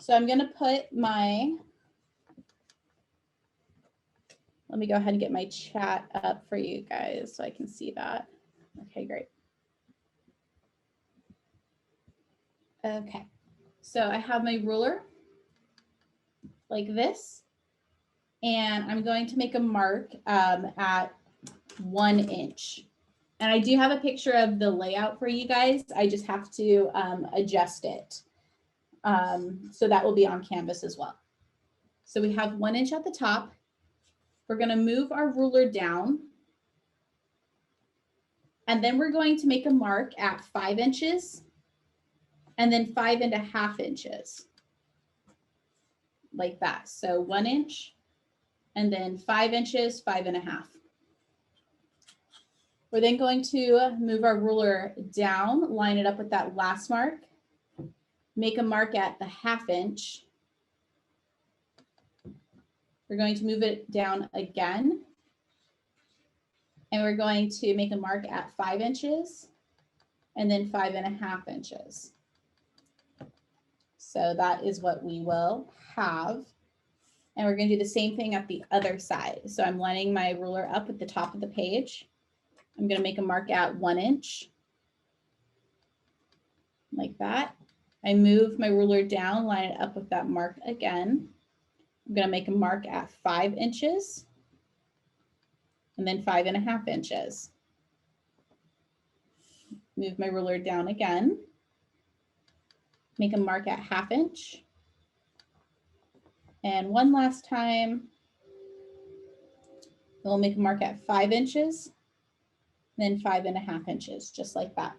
So I'm going to put my, let me go ahead and get my chat up for you guys so I can see that. Okay, great. Okay, so I have my ruler like this, and I'm going to make a mark at 1 inch. And I do have a picture of the layout for you guys. I just have to adjust it. So that will be on Canvas as well. So we have 1 inch at the top. We're going to move our ruler down. And then we're going to make a mark at 5 inches and then 5.5 inches. Like that. So 1 inch and then 5 inches, 5.5. We're then going to move our ruler down, line it up with that last mark, make a mark at the 1/2 inch. We're going to move it down again, and we're going to make a mark at 5 inches and then 5.5 inches. So that is what we will have. And we're going to do the same thing at the other side. So I'm lining my ruler up at the top of the page. I'm going to make a mark at 1 inch, like that. I move my ruler down, line it up with that mark again. I'm going to make a mark at 5 inches and then 5.5 inches. Move my ruler down again. Make a mark at 1/2 inch. And one last time, we'll make a mark at 5 inches, then 5.5 inches, just like that.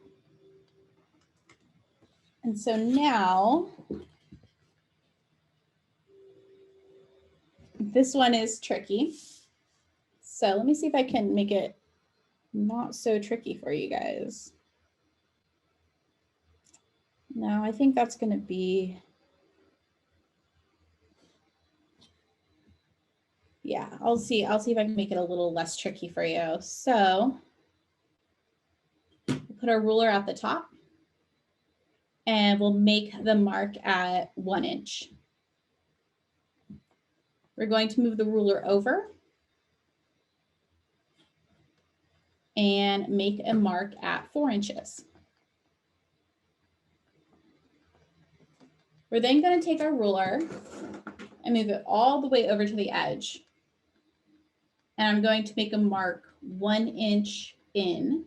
And so now, this one is tricky. So let me see if I can make it not so tricky for you guys. No, I think that's going to be, yeah, I'll see if I can make it a little less tricky for you. So we'll put our ruler at the top and we'll make the mark at 1 inch. We're going to move the ruler over and make a mark at 4 inches. We're then going to take our ruler and move it all the way over to the edge. And I'm going to make a mark 1 inch in.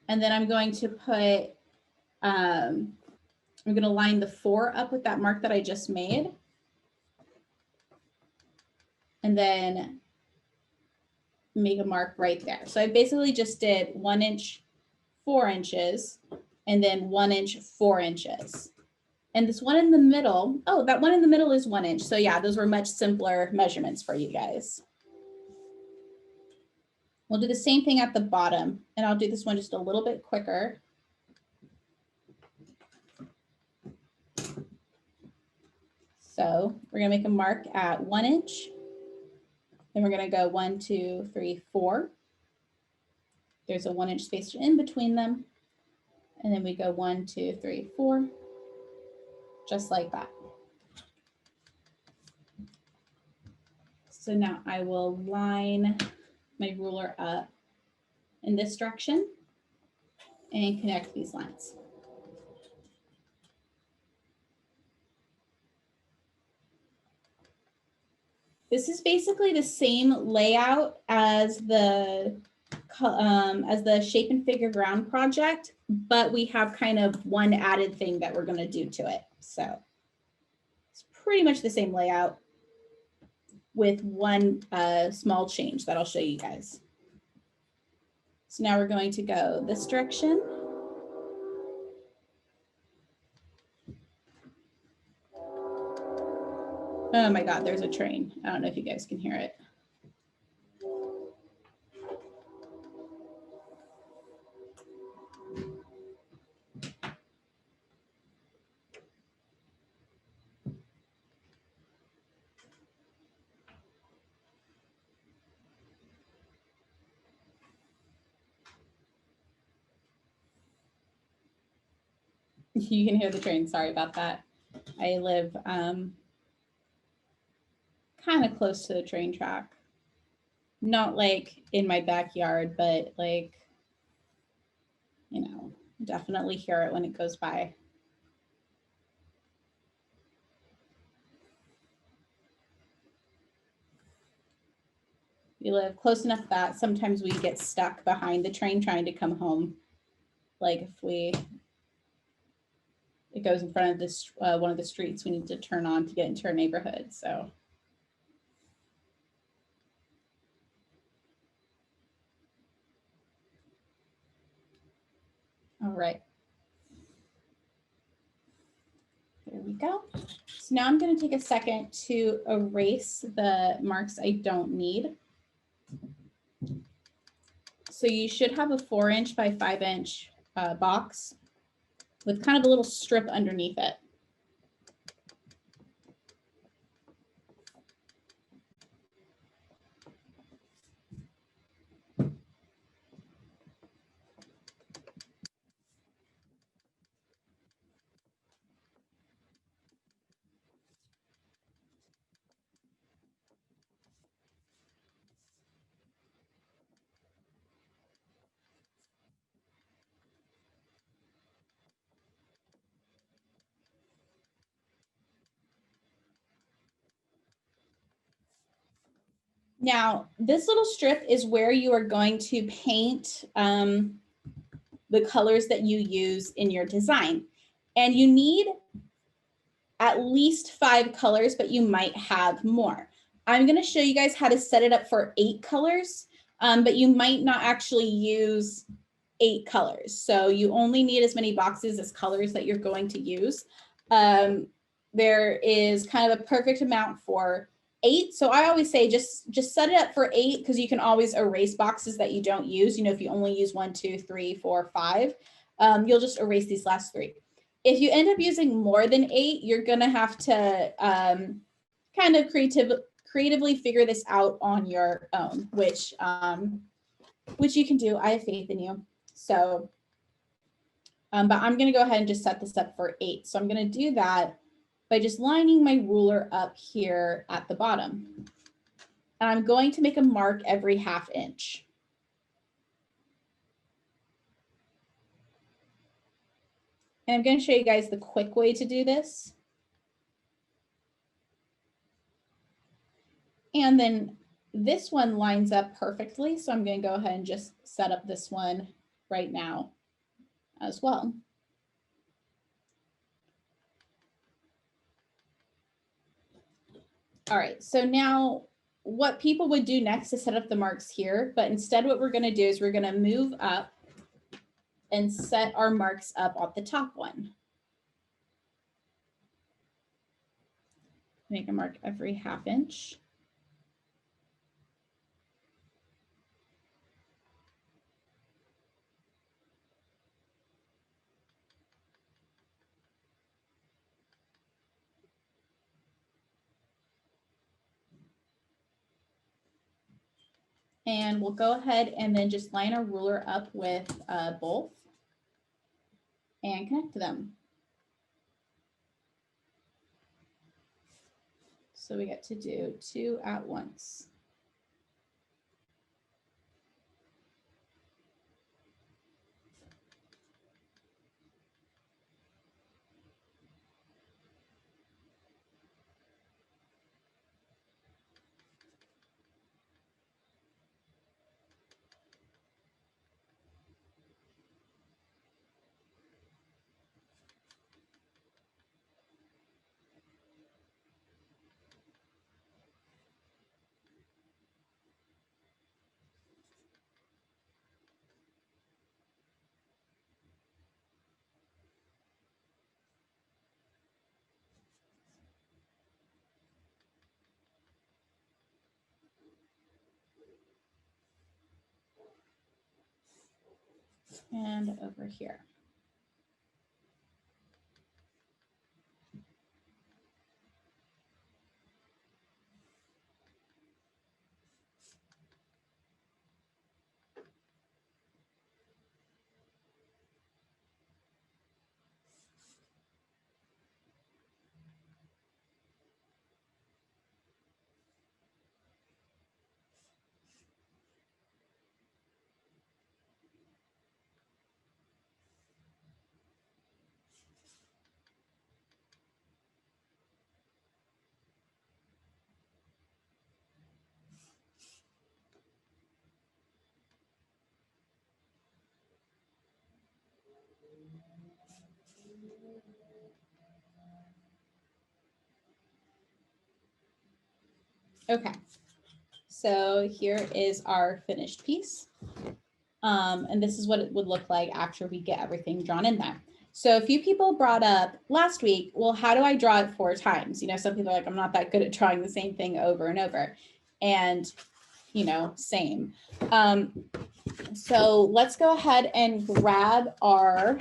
And then I'm going to put, I'm going to line the 4 up with that mark that I just made. And then make a mark right there. So I basically just did 1 inch, 4 inches, and then 1 inch, 4 inches. And this one in the middle, oh, that one in the middle is 1 inch. So yeah, those were much simpler measurements for you guys. We'll do the same thing at the bottom, and I'll do this one just a little bit quicker. So we're gonna make a mark at 1 inch. Then we're gonna go 1, 2, 3, 4. There's a 1 inch space in between them. And then we go 1, 2, 3, 4, just like that. So now I will line my ruler up in this direction and connect these lines. This is basically the same layout as the shape and figure ground project, but we have kind of one added thing that we're going to do to it. So it's pretty much the same layout with one small change that I'll show you guys. So now we're going to go this direction. Oh my God, there's a train. I don't know if you guys can hear it. You can hear the train. Sorry about that. I live kind of close to the train track. Not like in my backyard, but like, you know, definitely hear it when it goes by. We live close enough that sometimes we get stuck behind the train trying to come home. Like if it goes in front of this one of the streets we need to turn on to get into our neighborhood. So. All right. There we go. So now I'm going to take a second to erase the marks I don't need. So you should have a 4" by 5" box with kind of a little strip underneath it. Now, this little strip is where you are going to paint the colors that you use in your design. And you need at least 5 colors, but you might have more. I'm going to show you guys how to set it up for 8 colors, but you might not actually use 8 colors. So you only need as many boxes as colors that you're going to use. There is kind of a perfect amount for 8. So I always say just set it up for 8 because you can always erase boxes that you don't use. You know, if you only use 1, 2, 3, 4, 5, you'll just erase these last 3. If you end up using more than 8, you're going to have to kind of creatively figure this out on your own, which you can do. I have faith in you. So, but I'm going to go ahead and just set this up for 8. So I'm going to do that by just lining my ruler up here at the bottom. And I'm going to make a mark every 1/2 inch. And I'm going to show you guys the quick way to do this. And then this one lines up perfectly. So I'm going to go ahead and just set up this one right now as well. All right, so now what people would do next is set up the marks here, but instead what we're going to do is we're going to move up and set our marks up on the top one. Make a mark every 1/2 inch. And we'll go ahead and then just line our ruler up with both and connect them. So we get to do 2 at once. And over here. Okay, so here is our finished piece. And this is what it would look like after we get everything drawn in there. So a few people brought up last week, well, how do I draw it 4 times? You know, some people are like, I'm not that good at drawing the same thing over and over. And, you know, same. So let's go ahead and grab our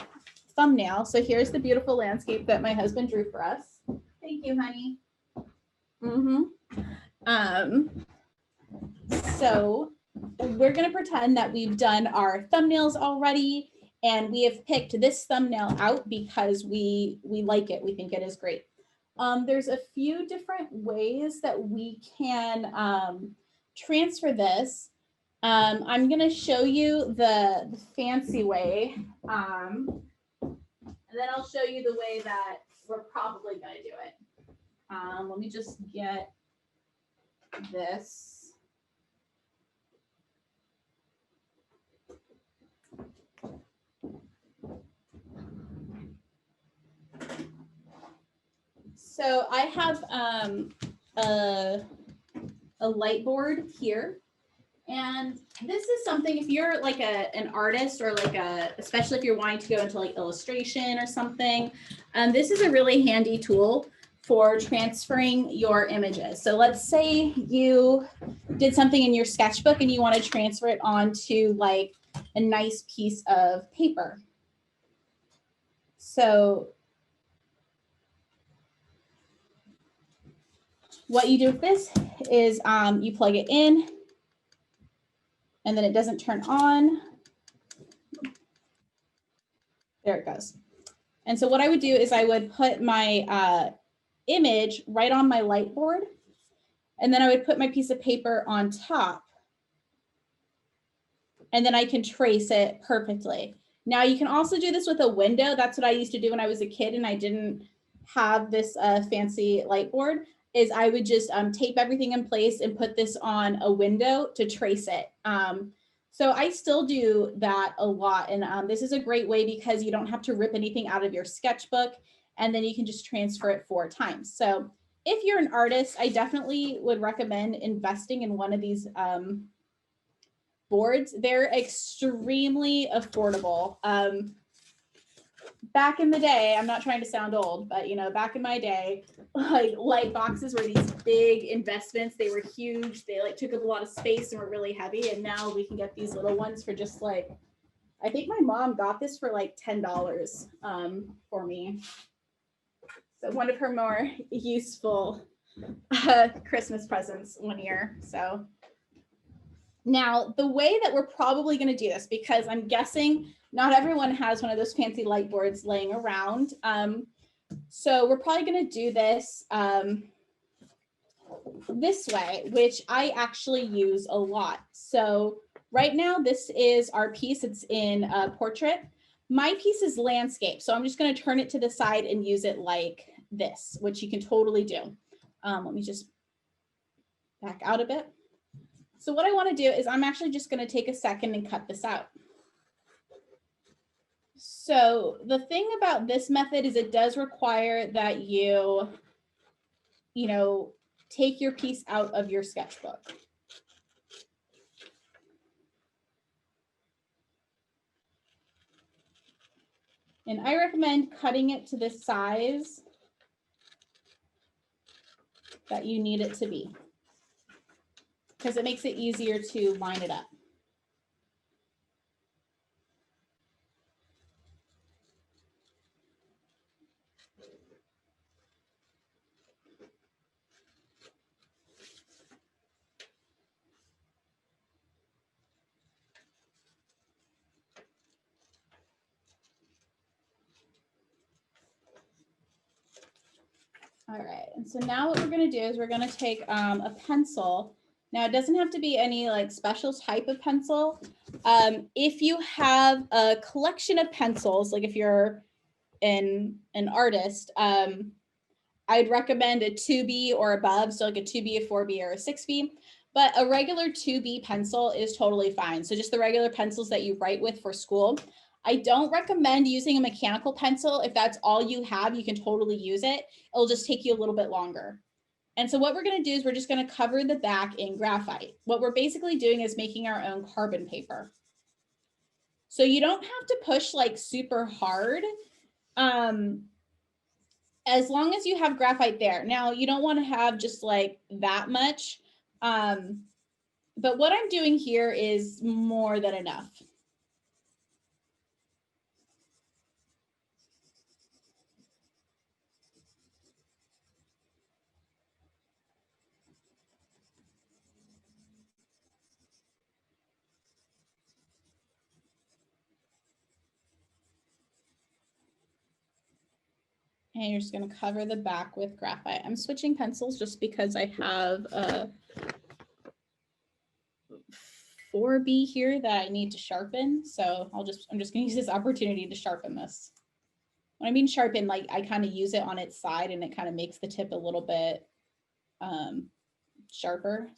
thumbnail. So here's the beautiful landscape that my husband drew for us. Thank you, honey. So we're going to pretend that we've done our thumbnails already, and we have picked this thumbnail out because we like it. We think it is great. There's a few different ways that we can transfer this. I'm going to show you the fancy way, and then I'll show you the way that we're probably going to do it. Let me just get this. So I have a light board here. And this is something, if you're like an artist or like especially if you're wanting to go into like illustration or something, this is a really handy tool for transferring your images. So let's say you did something in your sketchbook and you want to transfer it onto like a nice piece of paper. So what you do with this is you plug it in and then it doesn't turn on. There it goes. And so what I would do is I would put my image right on my light board, and then I would put my piece of paper on top, and then I can trace it perfectly. Now you can also do this with a window. That's what I used to do when I was a kid and I didn't have this fancy light board, is I would just tape everything in place and put this on a window to trace it. So I still do that a lot. And this is a great way because you don't have to rip anything out of your sketchbook, and then you can just transfer it 4 times. So if you're an artist, I definitely would recommend investing in one of these boards. They're extremely affordable. Back in the day, I'm not trying to sound old, but you know, back in my day, like light boxes were these big investments. They were huge. They like took up a lot of space and were really heavy. And now we can get these little ones for just like, I think my mom got this for like $10 for me. So one of her more useful Christmas presents one year. So now the way that we're probably going to do this, because I'm guessing not everyone has one of those fancy light boards laying around. So we're probably going to do this this way, which I actually use a lot. So right now, this is our piece. It's in portrait. My piece is landscape. So I'm just going to turn it to the side and use it like this, which you can totally do. Let me just back out a bit. So what I want to do is I'm actually just going to take a second and cut this out. So the thing about this method is it does require that you take your piece out of your sketchbook. And I recommend cutting it to the size that you need it to be, because it makes it easier to line it up. All right, and so now what we're going to do is we're going to take a pencil. Now, it doesn't have to be any like special type of pencil. If you have a collection of pencils, like if you're an artist, I'd recommend a 2B or above, so like a 2B, a 4B, or a 6B. But a regular 2B pencil is totally fine. So just the regular pencils that you write with for school. I don't recommend using a mechanical pencil. If that's all you have, you can totally use it. It'll just take you a little bit longer. And so what we're going to do is we're just going to cover the back in graphite. What we're basically doing is making our own carbon paper. So you don't have to push like super hard. As long as you have graphite there. Now, you don't want to have just like that much. But what I'm doing here is more than enough. And you're just going to cover the back with graphite. I'm switching pencils just because I have a 4B here that I need to sharpen. So I'm just going to use this opportunity to sharpen this. When I mean sharpen, like I kind of use it on its side and it kind of makes the tip a little bit sharper.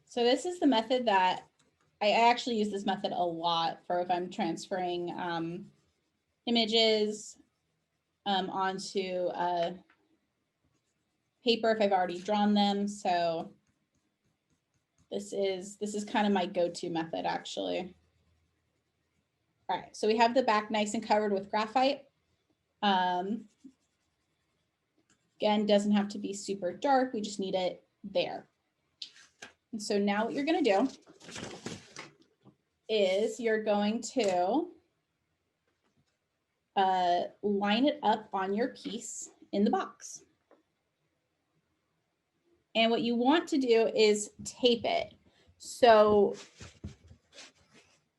So this is the method that I actually use this method a lot for if I'm transferring images onto paper if I've already drawn them. So this is kind of my go-to method actually. All right, so we have the back nice and covered with graphite. Again, doesn't have to be super dark. We just need it there. And so now what you're going to do is you're going to line it up on your piece in the box. And what you want to do is tape it. So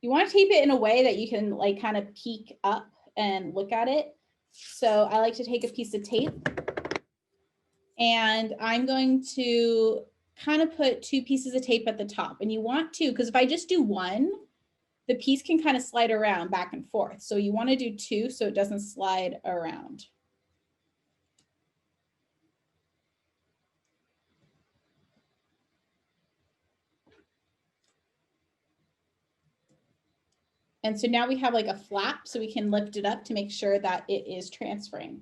you want to tape it in a way that you can like kind of peek up and look at it. So I like to take a piece of tape and I'm going to kind of put 2 pieces of tape at the top. And you want to, because if I just do one, the piece can kind of slide around back and forth. So you want to do 2 so it doesn't slide around. And so now we have like a flap so we can lift it up to make sure that it is transferring.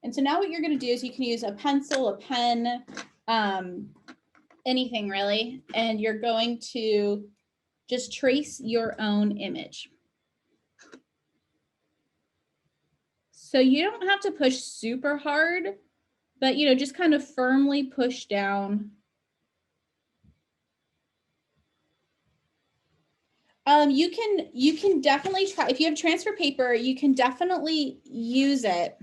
And so now what you're going to do is you can use a pencil, a pen, anything really, and you're going to just trace your own image. So you don't have to push super hard, but you know, just kind of firmly push down. You can definitely try, if you have transfer paper, you can definitely use it.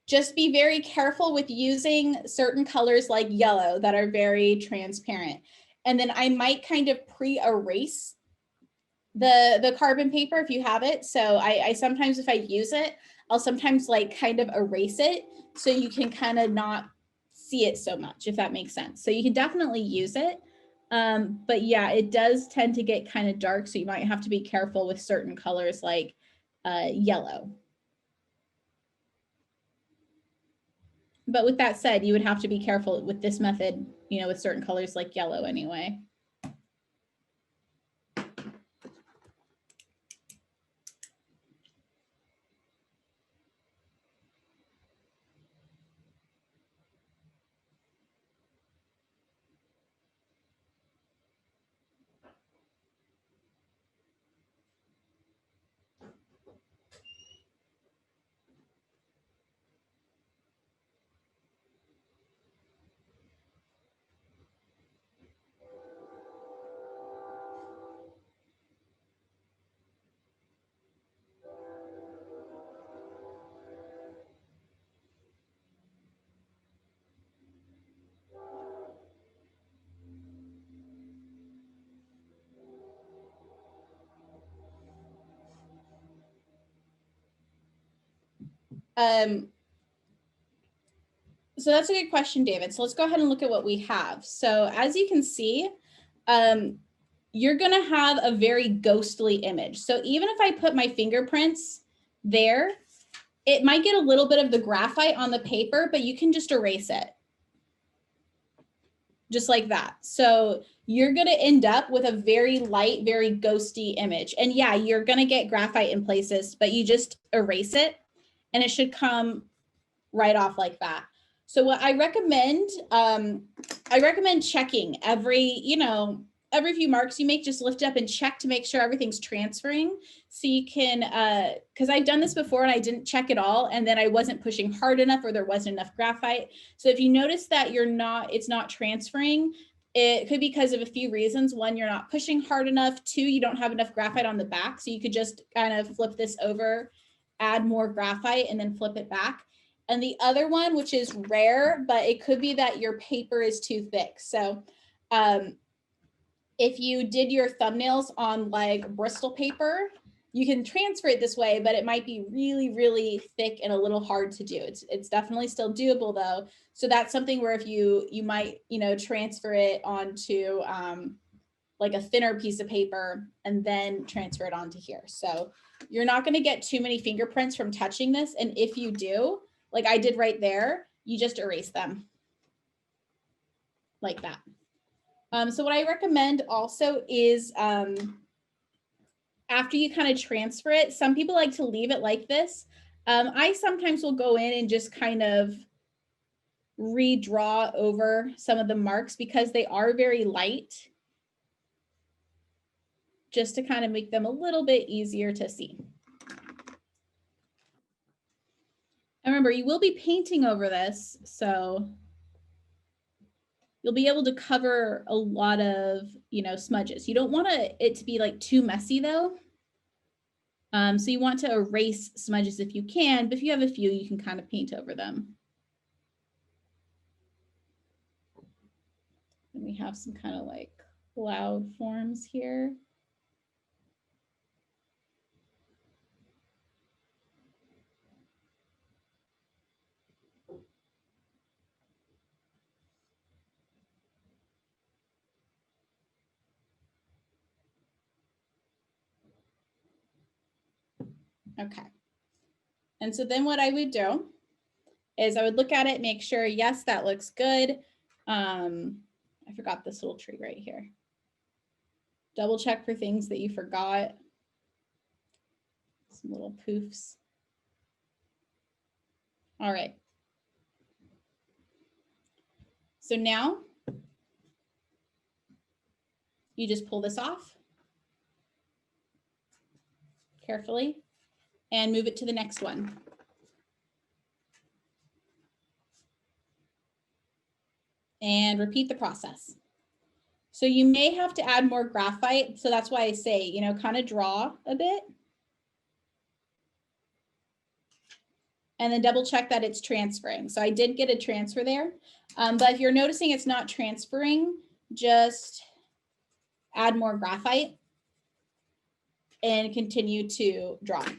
Just be very careful with using certain colors like yellow that are very transparent. And then I might kind of pre-erase the carbon paper if you have it. So I sometimes, if I use it, I'll sometimes like kind of erase it so you can kind of not see it so much, if that makes sense. So you can definitely use it. But yeah, it does tend to get kind of dark. So you might have to be careful with certain colors like yellow. But with that said, you would have to be careful with this method, you know, with certain colors like yellow anyway. So that's a good question, David. So let's go ahead and look at what we have. So as you can see, you're going to have a very ghostly image. So even if I put my fingerprints there, it might get a little bit of the graphite on the paper, but you can just erase it. Just like that. So you're going to end up with a very light, very ghosty image. And yeah, you're going to get graphite in places, but you just erase it and it should come right off like that. So what I recommend checking every few marks you make, just lift up and check to make sure everything's transferring. So you can, because I've done this before and I didn't check it all, and then I wasn't pushing hard enough or there wasn't enough graphite. So if you notice that it's not transferring, it could be because of a few reasons. One, you're not pushing hard enough. Two, you don't have enough graphite on the back. So you could just kind of flip this over, add more graphite, and then flip it back. And the other one, which is rare, but it could be that your paper is too thick. So if you did your thumbnails on like Bristol paper, you can transfer it this way, but it might be really, really thick and a little hard to do. It's definitely still doable though. So that's something where if you might, transfer it onto like a thinner piece of paper and then transfer it onto here. So you're not going to get too many fingerprints from touching this. And if you do, like I did right there, you just erase them like that. So what I recommend also is after you kind of transfer it, some people like to leave it like this. I sometimes will go in and just kind of redraw over some of the marks because they are very light, just to kind of make them a little bit easier to see. And remember, you will be painting over this, so you'll be able to cover a lot of, smudges. You don't want it to be like too messy though. So you want to erase smudges if you can, but if you have a few, you can kind of paint over them. And we have some kind of like cloud forms here. Okay. And so then what I would do is I would look at it, make sure, yes, that looks good. I forgot this little tree right here. Double check for things that you forgot. Some little poofs. All right. So now you just pull this off carefully and move it to the next one. And repeat the process. So you may have to add more graphite. So that's why I say, kind of draw a bit. And then double check that it's transferring. So I did get a transfer there. But if you're noticing it's not transferring, just add more graphite and continue to draw.